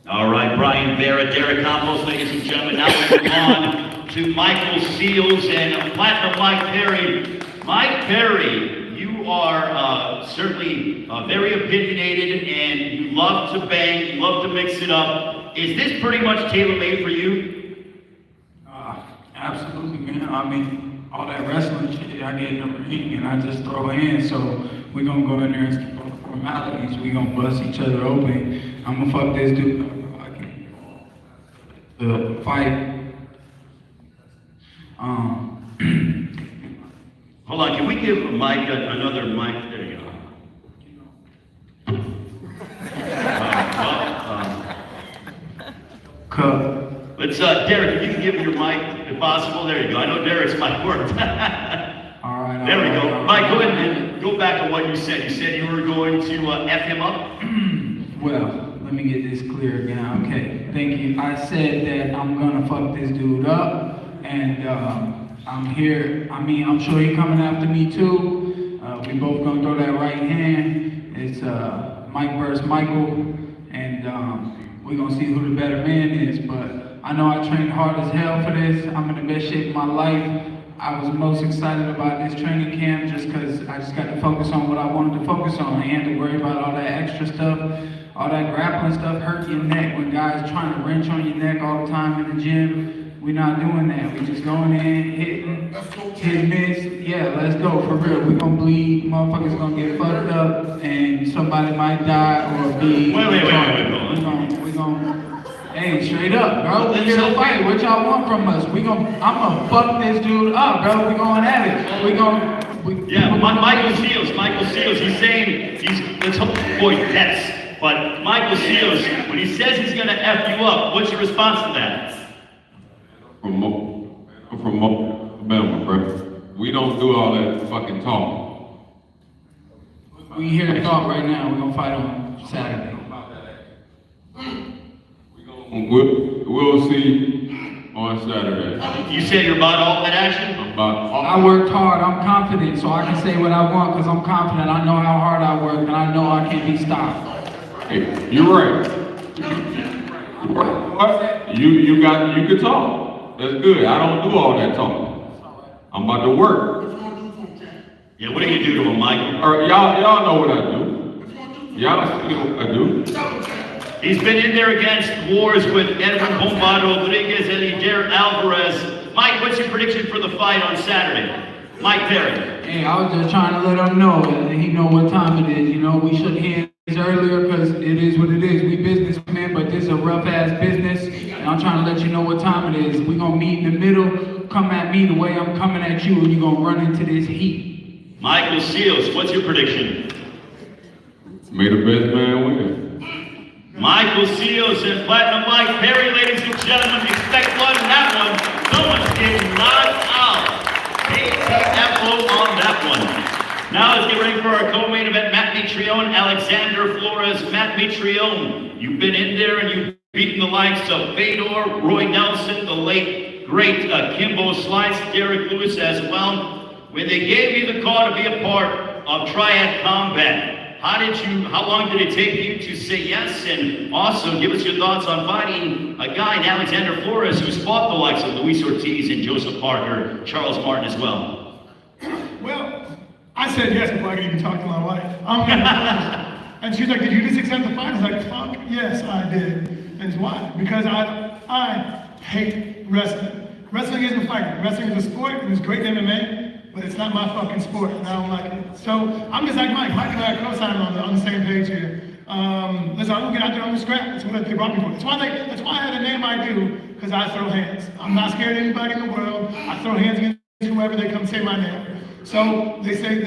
All right, Brian Vera, Derek Campos, ladies and gentlemen. Now we move on to Michael Seals and Platinum Mike Perry. Mike Perry, you are certainly very opinionated and you love to bang, you love to mix it up. Is this pretty much tailor-made for you? Absolutely, man. I mean, all that wrestling shit, I get in the ring and I just throw hands. So we're gonna go in there and skip all the formalities. We're gonna bust each other open. I'm gonna fuck this dude up. The fight. Hold on, can we give Mike another mic? There you go. Let's, Derek, if you can give me your mic, if possible. There you go. I know Derek's mic worked. All right. There we go. Mike, go ahead and go back to what you said. You said you were going to F him up? Well, let me get this clear again. Okay, thank you. I said that I'm gonna fuck this dude up, and I'm here. I mean, I'm sure he's coming after me too. We both gonna throw that right hand. It's Mike versus Michael, and we're gonna see who the better man is. But I know I trained hard as hell for this. I'm in the best shape of my life. I was most excited about this training camp just because I just got to focus on what I wanted to focus on. I ain't had to worry about all that extra stuff, all that grappling stuff, hurt your neck when guys trying to wrench on your neck all the time in the gym. We're not doing that. We just going in, hitting, hit, miss. Yeah, let's go, for real. We gonna bleed, motherfuckers gonna get fucked up, and somebody might die or be... We gonna hey, straight up, bro. We here to fight. What y'all want from us? I'm gonna fuck this dude up, bro. We going at it. Michael Seals, he's saying, let's hope to avoid deaths. But Michael Seals, when he says he's gonna F you up, what's your response to that? I'm from Alabama, bro. We don't do all that fucking talk. We here to talk right now. We're gonna fight on Saturday. We'll see on Saturday. You said you're about all that action? I worked hard. I'm confident, so I can say what I want because I'm confident. I know how hard I work, and I know I can't be stopped. Hey, you're right. You can talk. That's good. I don't do all that talking. I'm about to work. Yeah, what do you do to him, Michael? Y'all know what I do. Y'all see what I do. He's been in there against wars with Edwin Bomba Rodriguez and Edir Alvarez. Mike, what's your prediction for the fight on Saturday? Mike Perry. Hey, I was just trying to let him know that he know what time it is. You know, we shook hands earlier because it is what it is. We businessmen, but this is a rough ass business. And I'm trying to let you know what time it is. We're gonna meet in the middle. Come at me the way I'm coming at you, and you're gonna run into this heat. Michael Seals, what's your prediction? May the best man win. Michael Seals and Platinum Mike Perry, ladies and gentlemen, expect blood in that one. Someone's getting knocked out. ATFO on that one. Now let's get ready for our co-main event, Matt Mitrione, Alexander Flores. Matt Mitrione, you've been in there and you've beaten the likes of Fedor, Roy Nelson, the late, great Kimbo Slice, Derek Lewis as well. When they gave you the call to be a part of Triad Combat, how long did it take you to say yes? And also give us your thoughts on fighting a guy in Alexander Flores who's fought the likes of Luis Ortiz and Joseph Parker, Charles Martin as well. Well, I said yes before I could even talk to my wife. And she's like, did you just accept the fight? I was like, fuck, yes, I did. And why? Because I hate wrestling. Wrestling isn't fighting. Wrestling is a sport, and it's great in MMA, but it's not my fucking sport, and I don't like it. So I'm just like Mike. Mike and I are co-signing on the same page here. Listen, I'm gonna get out there on the scrap. That's what they brought me for. That's why I have the name I do, because I throw hands. I'm not scared of anybody in the world. I throw hands against whoever they come say my name. So they said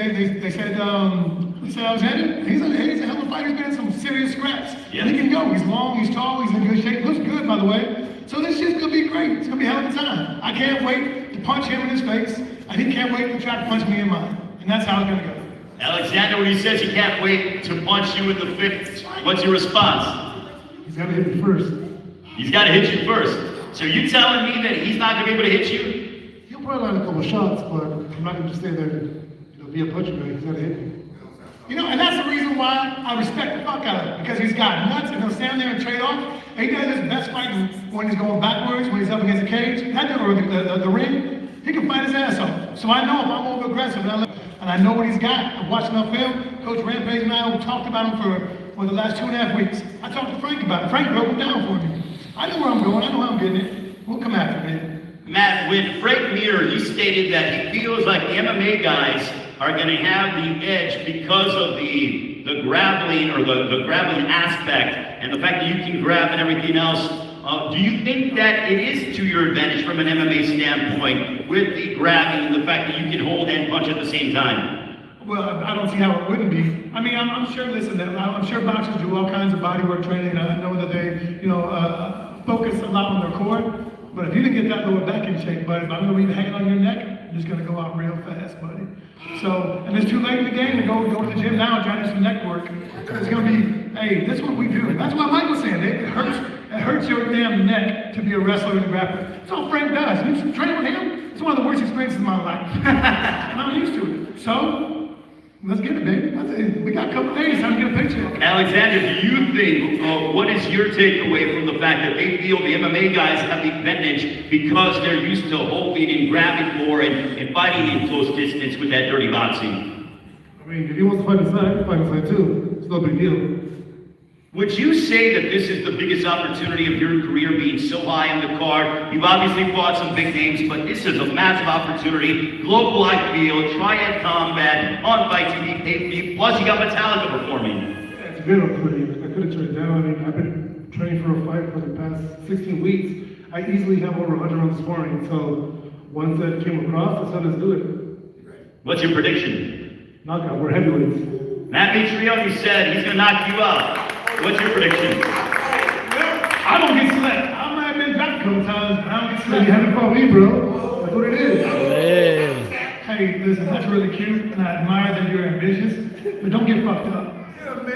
Alexander, he's a hell of a fighter. He's been in some serious scraps. Yeah. He can go. He's long, he's tall, he's in good shape. Looks good, by the way. So this shit's gonna be great. It's gonna be a hell of a time. I can't wait to punch him in his face, and he can't wait to try to punch me in mine. And that's how it's gonna go. Alexander, when he says he can't wait to punch you in the fifth, what's your response? He's gotta hit me first. He's gotta hit you first. So you telling me that he's not gonna be able to hit you? He'll probably land a couple shots, but I'm not gonna just stay there and be a puncher, man. He's gotta hit me. You know, and that's the reason why I respect the fuck out of him, because he's got nuts and he'll stand there and trade off. And he does his best fighting when he's going backwards, when he's up against the cage, or the ring. He can fight his ass off. So I know if I'm over aggressive and I know what he's got. I'm watching enough film. Coach Rampage and I talked about him for the last 2.5 weeks. I talked to Frank about it. Frank broke it down for me. I know where I'm going. I know how I'm getting it. We'll come after me. Matt, when Frank Mir, he stated that he feels like the MMA guys are going to have the edge because of the grappling or the grappling aspect and the fact that you can grab and everything else. Do you think that it is to your advantage from an MMA standpoint with the grabbing and the fact that you can hold and punch at the same time? Well, I don't see how it wouldn't be. I mean, I'm sure, listen, I'm sure boxers do all kinds of bodywork training. I know that they, focus a lot on their core. But if you didn't get that lower back in shape, buddy, if I'm gonna be hanging on your neck, you're just gonna go out real fast, buddy. So, and it's too late in the game to go to the gym now and try to do some neck work. It's gonna be, hey, this is what we do. That's what Mike was saying. It hurts your damn neck to be a wrestler and a grappler. That's all Frank does. You train with him, it's one of the worst experiences of my life. And I'm used to it. So, let's get it, baby. We got a couple days, time to get a picture. Alexander, do you think, what is your takeaway from the fact that they feel the MMA guys have the advantage because they're used to holding and grabbing more and fighting in close distance with that dirty boxing? I mean, if he wants to fight inside, he can fight inside too. It's no big deal. Would you say that this is the biggest opportunity of your career, being so high in the card? You've obviously fought some big names, but this is a massive opportunity. Global, I feel, Triad Combat, on Fight TV, pay-per-view, plus you got Metallica performing. Yeah, it's a good opportunity. I could have turned it down. I mean, I've been training for a fight for the past 16 weeks. I easily have over 100 rounds of sparring, so once that came across, I said, let's do it. What's your prediction? Knockout, we're heavyweights. Matt Mitrione said he's going to knock you out. What's your prediction? I don't get slept. I might have been back a couple times, but I don't get You slept. haven't fought me, bro. That's what it is. Hey, listen, that's really cute, and I admire that you're ambitious, but don't get fucked up.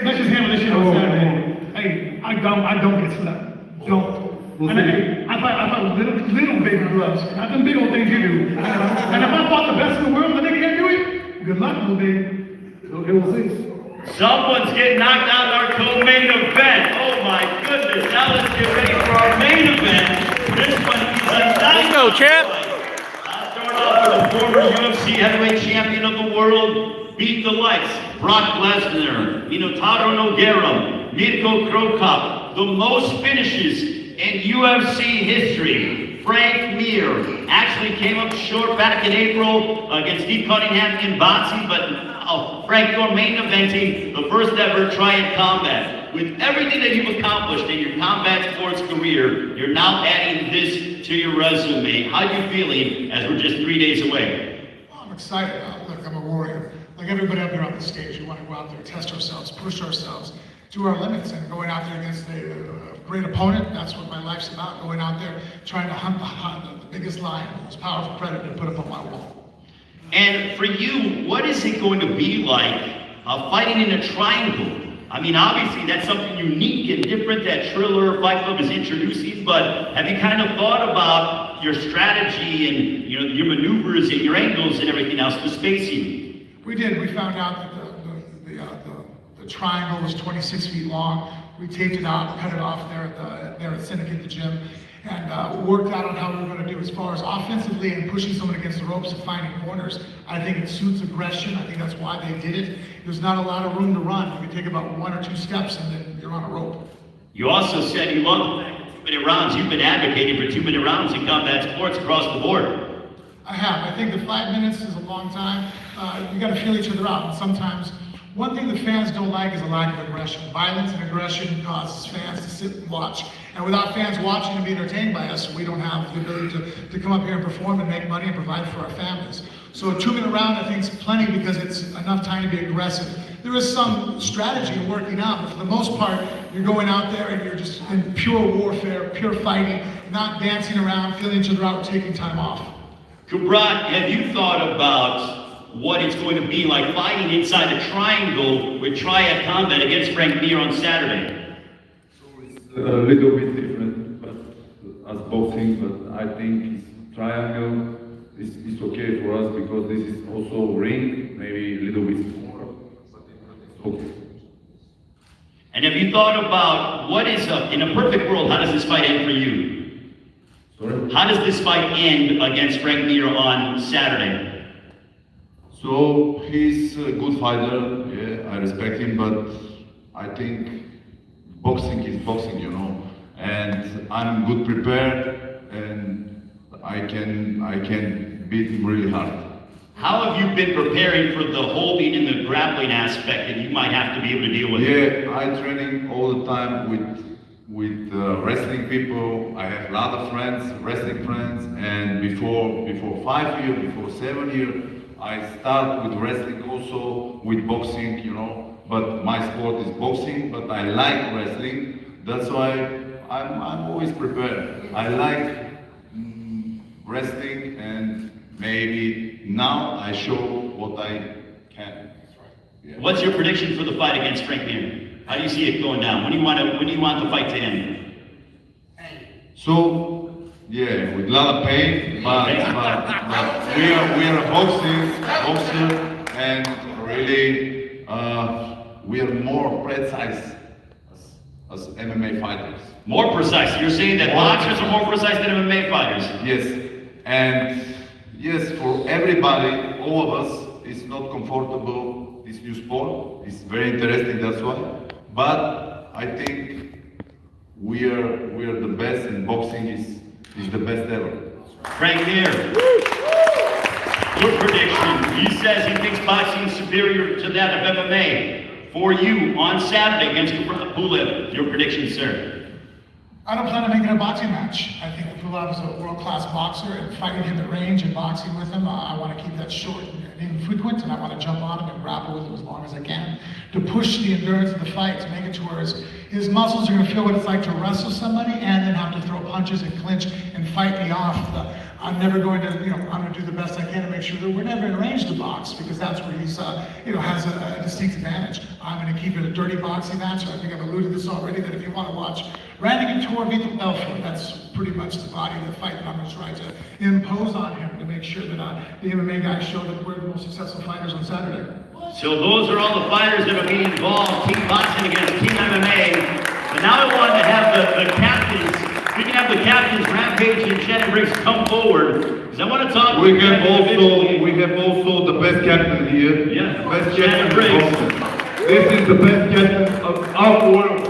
Let's just handle this shit on Saturday. Hey, I don't get slept. Don't. We'll And see. I fight with little baby gloves, not them big old things you do. And if I fought the best in the world and they can't do it, good luck, little baby. Okay, we'll see. Someone's getting knocked out in our co-main event. Oh my goodness. Now let's get ready for our main event. This one is a Let's go, champ. I'll start off with the former UFC heavyweight champion of the world, beat the lights, Brock Lesnar, Minotauro Nogueira, Mirko Krokop, the most finishes in UFC history. Frank Mir actually came up short back in April against Steve Cunningham in boxing, but Frank, you're main eventing the first ever Triad Combat. With everything that you've accomplished in your combat sports career, you're now adding this to your resume. How are you feeling as we're just 3 days away? Well, I'm excited. Look, I'm a warrior. Like everybody up here on the stage, we want to go out there, test ourselves, push ourselves to our limits, and going out there against a great opponent. That's what my life's about, going out there, trying to hunt the biggest lion, the most powerful predator to put up on my wall. And for you, what is it going to be like fighting in a triangle? I mean, obviously that's something unique and different that Triller Fight Club is introducing, but have you kind of thought about your strategy and your maneuvers and your angles and everything else, the spacing? We did. We found out that the triangle was 26 feet long. We taped it out, cut it off there at Syndicate, the gym, and worked out on how we were going to do as far as offensively and pushing someone against the ropes and finding corners. I think it suits aggression. I think that's why they did it. There's not a lot of room to run. You can take about 1 or 2 steps and then you're on a rope. You also said you love the fact that 2-minute rounds. You've been advocating for 2-minute rounds in combat sports across the board. I have. I think the 5 minutes is a long time. You got to feel each other out. And sometimes, one thing the fans don't like is a lack of aggression. Violence and aggression causes fans to sit and watch. And without fans watching and being entertained by us, we don't have the ability to come up here and perform and make money and provide for our families. So a 2-minute round, I think, is plenty because it's enough time to be aggressive. There is some strategy in working out, but for the most part, you're going out there and you're just in pure warfare, pure fighting, not dancing around, feeling each other out, taking time off. Kubrat, have you thought about what it's going to be like fighting inside a triangle with Triad Combat against Frank Mir on Saturday? A little bit different, but as boxing, but I think triangle is okay for us because this is also ring, maybe a little bit more. you thought about what is in a perfect world, how does this fight end for you? Sorry? How does this fight end against Frank Mir on Saturday? So he's a good fighter, yeah, I respect him, but I think boxing is boxing, you know, and I'm good prepared, and I can beat him really hard. How have you been preparing for the holding and the grappling aspect that you might have to be able to deal with? Yeah, I training all the time with wrestling people. I have a lot of friends, wrestling friends, and before 5 years, before 7 years, I start with wrestling also, with boxing, you know. But my sport is boxing, but I like wrestling. That's why I'm always prepared. I like wrestling, and maybe now I show what I can. Yeah. What's your prediction for the fight against Frank Mir? How do you see it going down? When do you want the fight to end? So, yeah, with a lot of pain, but we are a boxer, and really we are more precise as MMA fighters. More precise. You're saying that boxers are more precise than MMA fighters? Yes, and yes, for everybody, all of us, it's not comfortable, this new sport. It's very interesting, that's why. But I think we are the best, and boxing is the best ever. Frank Mir, your prediction. He says he thinks boxing is superior to that of MMA. For you, on Saturday against Pulev, your prediction, sir? I don't plan on making a boxing match. I think that Pulev is a world-class boxer, and fighting him at range and boxing with him, I want to keep that short and infrequent, and I want to jump on him and grapple with him as long as I can to push the endurance of the fight, to make it to where his muscles are going to feel what it's like to wrestle somebody and then have to throw punches and clinch and fight me off. I'm never going to, I'm going to do the best I can to make sure that we're never in range to box, because that's where he's, has a distinct advantage. I'm going to keep it a dirty boxing match. I think I've alluded to this already, that if you want to watch Randy Couture beat the Belfort, that's pretty much the body of the fight that I'm going to try to impose on him to make sure that the MMA guys show that we're the most successful fighters on Saturday. So those are all the fighters that will be involved, Team Boxing against Team MMA. And now I wanted to have the captains. We can have the captains, Rampage and Shannon Briggs, come forward, because I want to talk. We have also the best captain here. Yeah, Best Shannon captain Briggs. in boxing. This is the best captain of our world.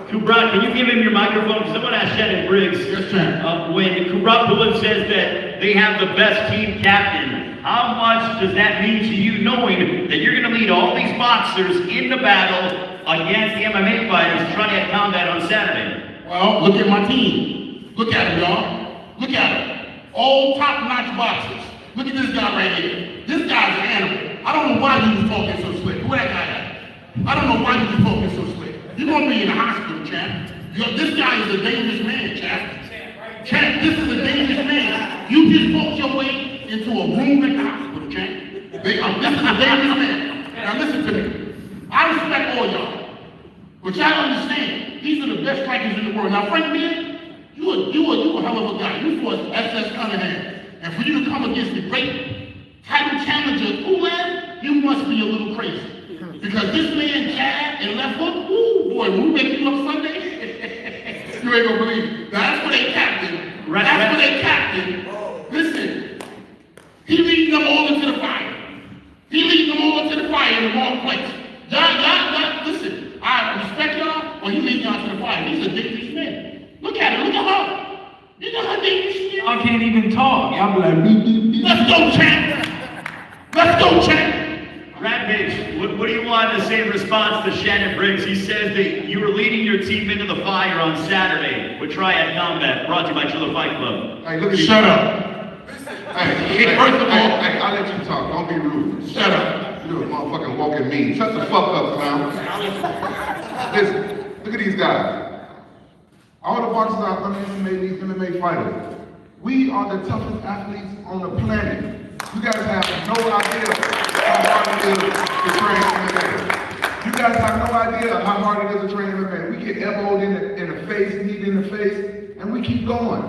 Kubrat, can you give him your microphone? Because I want to ask Shannon Briggs. Yes, sir. When Kubrat Pulev says that they have the best team captain, how much does that mean to you, knowing that you're going to lead all these boxers into battle against the MMA fighters trying to have combat on Saturday? Well, look at my team. Look at him, y'all. Look at him. All top-notch boxers. Look at this guy right here. This guy's an animal. I don't know why you was talking so slick. Who that guy at? I don't know why you was talking so slick. You're going to be in the hospital, champ. This guy is a dangerous man, champ. Champ, this is a dangerous man. You just walked your way into a room at the hospital, champ. This is a dangerous man. Now listen to me. I respect all y'all. But y'all understand, these are the best strikers in the world. Now, Frank Mir, you a hell of a guy. You fought SS Cunningham. And for you to come against the great title challenger Pulev, you must be a little crazy. Because this man jab and left hook, ooh boy, when we make you up Sunday, you ain't gonna believe it. Now that's where they captain. That's where they captain. Listen, he leading them all into the fire. He leading them all into the fire in the wrong place. Y'all, listen. I respect y'all, or he leading y'all to the fire. He's a dangerous man. Look at him, look at her. You know how dangerous she is? I can't even talk. Y'all be like, Let's go, champ. Let's go, champ. Rampage, what do you want to say in response to Shannon Briggs? He says that you were leading your team into the fire on Saturday with Triad Combat, brought to you by Triller Fight Club. Hey, look at you. Shut up. Hey, first of all, I'll let you talk. Don't be rude. shut up. You're a motherfucking walking mean. Shut the fuck up, clown. Listen, look at these guys. All the boxers out there, these MMA fighters. We are the toughest athletes on the planet. You guys have no idea how hard it is to train MMA. You guys have no idea how hard it is to train MMA. We get elbowed in the face, kneed in the face, and we keep going.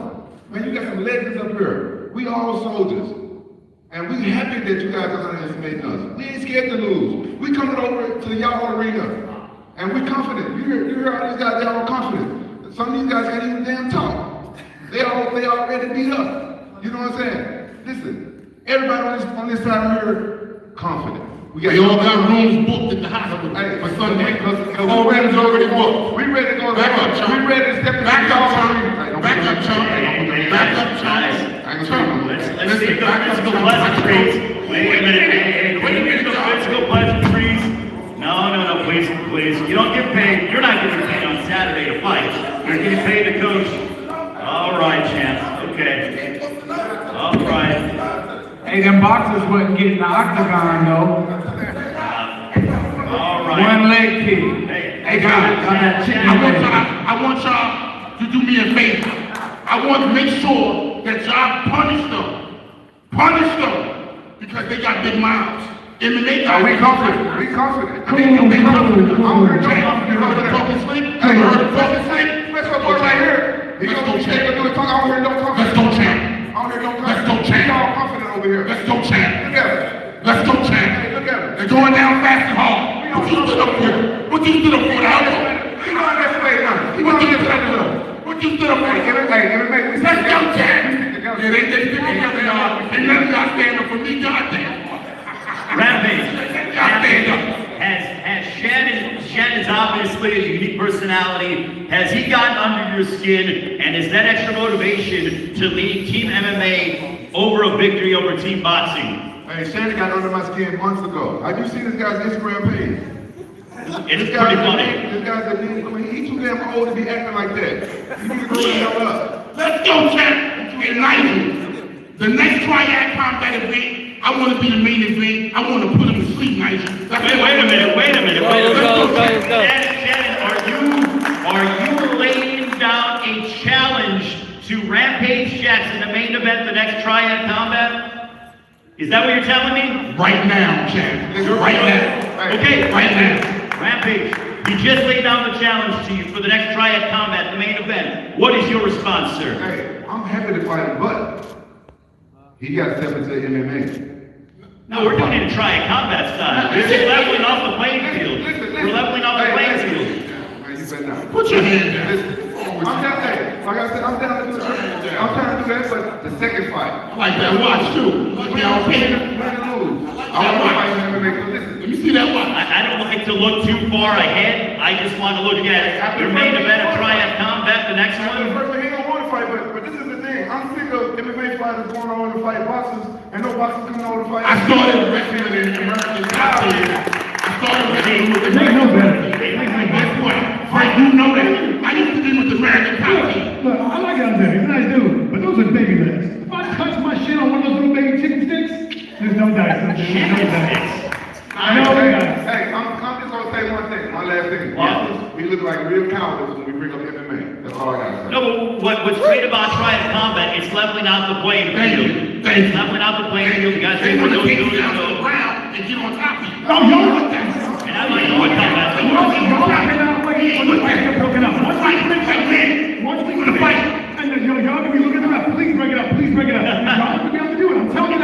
Man, you got some legends up here. We all soldiers. And we happy that you guys are underestimating us. We ain't scared to lose. We coming over to y'all arena. And we're confident. You hear all these guys, they're all confident. Some of these guys can't even damn talk. They already beat up. You know what I'm saying? Listen, everybody on this side here, confident. We all got rooms booked at the hospital for Sunday. All rooms already booked. We ready to go. Back up, Chunk. We ready to step in. Back up, Chunk. Back up, Chunk. Back up, Chunk. Let's see the physical pleasantries. Wait a minute, hey, wait a minute, the physical pleasantries. No, please. You don't get paid. You're not getting paid on Saturday to fight. You're getting paid to coach. All right, champ. Okay. All right. Hey, them boxers wasn't getting the octagon though. All right. One leg kick. Hey guys, I want y'all to do me a favor. I want to make sure that y'all punish them, because they got big mouths. MMA guys. We confident. We confident. Cool. I don't heard no confident. You heard the talking slick? Hey, You heard the talking slick? let's go right here. He gonna stay with the talk. I don't hear no confidence. Let's go, champ. I don't hear no confidence. Let's go, champ. We all confident over here. Let's go, champ. Look at it. Let's go, champ. Hey, look at it. They're going down fast and hard. What you stood up for? What you stood up for? He going this way now. He What going you this stood way up for? now. What you stood up for? We Let's go, champ. together. Yeah, they stick together, y'all. Ain't none of y'all stand up for me, goddamn. Rampage. Y'all stand up. Has Shannon's obviously a unique personality. Has he gotten under your skin? And is that extra motivation to lead Team MMA over a victory over Team Boxing? Hey, Shannon got under my skin months ago. Have you seen this guy's Instagram page? It's pretty funny. This guy's a he's too damn old to be acting like that. You need to grow the hell up. Let's go, champ. And Nigel, the next triad combat event, I want to be the main event. I want to put him to sleep, Nigel. Wait a minute. Go. Shannon, are you laying down a challenge to Rampage Jackson to main event the next triad combat? Is that what you're telling me? Right now, champ. Right now. Okay, Right now. Rampage, he just laid down the challenge to you for the next triad combat, the main event. What is your response, sir? Hey, I'm happy to fight him, but he got to step into MMA. No, we're doing it in triad combat style. We're just leveling off the playing field. We're leveling off the playing field. Man, you better not. Put your hand down. Listen, I'm down there. Like I said, I'm down to do that. I'm trying to do that, but the second fight. I like that watch, too. Look down, Win pin. or lose. I want to fight him MMA. So listen. Let me see that watch. I don't like to look too far ahead. I just want to look at your main event of triad combat, the next The one. first one, he don't want to fight, but this is the thing. I'm sick of MMA fighters going on to fight boxers, and no boxers coming over to fight. I started wrestling in American Boxing. I started wrestling with American Boxing. Guess what? Frank, you know that. I used to be with American Boxing. Look, I like Andre, he's a nice dude, but those are baby legs. If I touch my shit on one of those little baby chicken sticks, there's no dice. There's no dice. I know that. Hey, I'm just gonna say one thing, my last thing. Boxers, we look like real cowards when we bring up MMA. That's all I gotta say. No, but what's great about triad combat, it's leveling out the playing field. It's leveling out the playing field. You guys They are want to doing take you it. down to the ground and get on top of you. Oh, y'all And I like what combat. Y'all backing out like you're broken up. Once we We're gonna fight. and y'all gonna be looking at the ref. Please break it up. Y'all gonna be able to do it. I'm telling you.